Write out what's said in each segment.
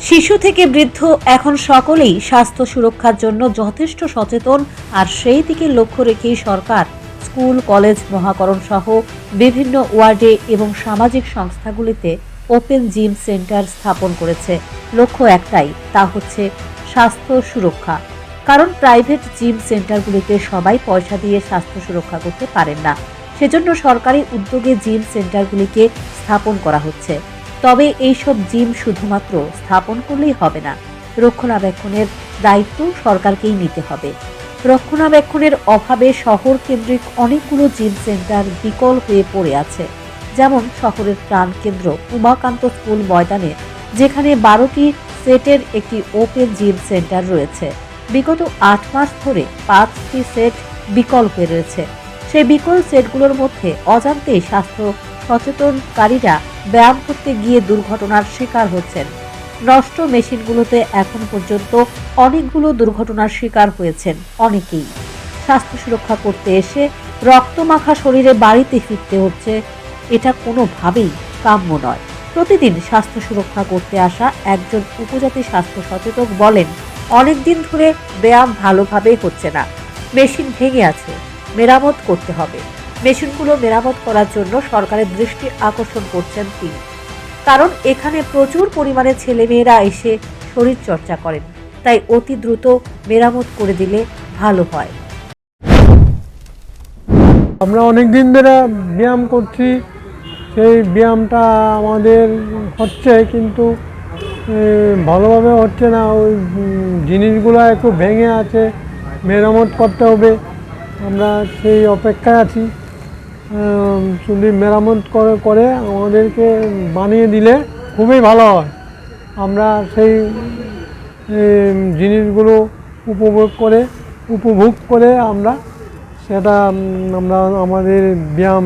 শিশু থেকে বৃদ্ধ এখন সকলেই স্বাস্থ্য সুরক্ষার জন্য যথেষ্ট সচেতন, আর সেই দিকে লক্ষ্য রেখেই সরকার স্কুল, কলেজ, মহাকরণ সহ বিভিন্ন ওয়ার্ডে এবং সামাজিক সংস্থাগুলিতে ওপেন জিম সেন্টার স্থাপন করেছে। লক্ষ্য একটাই, তা হচ্ছে স্বাস্থ্য সুরক্ষা। কারণ প্রাইভেট জিম সেন্টারগুলিতে সবাই পয়সা দিয়ে স্বাস্থ্য সুরক্ষা করতে পারেন না, সেজন্য সরকারি উদ্যোগে জিম সেন্টারগুলিকে স্থাপন করা হচ্ছে। তবে এইসব জিম শুধুমাত্র স্থাপন করলেই হবে না, রক্ষণাবেক্ষণের দায়িত্ব সরকারকেই নিতে হবে। রক্ষণাবেক্ষণের অভাবে শহর কেন্দ্রিক অনেকগুলো জিম সেন্টার বিকল হয়ে পড়ে আছে। যেমন শহরের প্রাণকেন্দ্র উমাকান্ত স্কুল ময়দানে, যেখানে 12টি সেটের একটি ওপেন জিম সেন্টার রয়েছে। বিগত 8 মাস ধরে 5টি সেট বিকল হয়ে রয়েছে। সেই বিকল সেটগুলোর মধ্যে অজান্তেই স্বাস্থ্য সচেতনকারীরা ব্যায়াম করতে গিয়ে দুর্ঘটনার শিকার হচ্ছেন। নষ্ট মেশিনগুলোতে এখন পর্যন্ত অনেকগুলো দুর্ঘটনার শিকার হয়েছেন অনেকেই। স্বাস্থ্য সুরক্ষা করতে এসে রক্তমাখা শরীরে বাড়িতে ফিরতে হচ্ছে, এটা কোনোভাবেই কাম্য নয়। প্রতিদিন স্বাস্থ্য সুরক্ষা করতে আসা একজন উপজাতি স্বাস্থ্য সচেতক বলেন, অনেক দিন ধরে ব্যায়াম ভালোভাবে হচ্ছে না, মেশিন ভেঙে আছে, মেরামত করতে হবে। মেশিনগুলো মেরামত করার জন্য সরকারের দৃষ্টি আকর্ষণ করছেন তিনি। কারণ এখানে প্রচুর পরিমাণে ছেলেমেয়েরা এসে শরীর চর্চা করেন, তাই অতি দ্রুত মেরামত করে দিলে ভালো হয়। আমরা অনেক দিন ধরে ব্যায়াম করছি, সেই ব্যায়ামটা আমাদের হচ্ছে, কিন্তু ভালোভাবে হচ্ছে না। ওই জিনিসগুলো একটু ভেঙে আছে, মেরামত করতে হবে। আমরা সেই অপেক্ষায় আছি। যদি মেরামত করে আমাদেরকে বানিয়ে দিলে খুবই ভালো হয়। আমরা সেই জিনিসগুলো উপভোগ করে আমরা সেটা আমাদের ব্যায়াম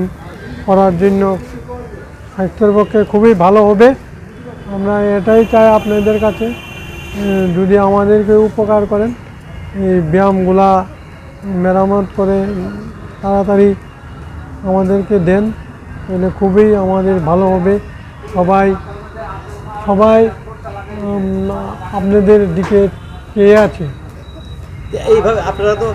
করার জন্য স্বাস্থ্যের পক্ষে খুবই ভালো হবে। আমরা এটাই চাই আপনাদের কাছে, যদি আমাদেরকে উপকার করেন, এই ব্যায়ামগুলা মেরামত করে তাড়াতাড়ি আমাদেরকে দেন, তাহলে খুবই আমাদের ভালো হবে। সবাই আপনাদের দিকে চেয়ে আছে। এইভাবে আপনারা তো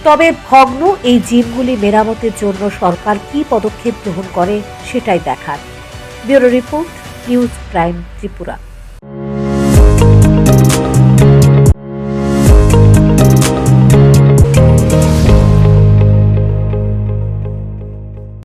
তবে ভগ্ন এই জিমগুলি মেরামতের জন্য সরকার কী পদক্ষেপ গ্রহণ করে সেটাই দেখার। Bureau report, news prime Tripura.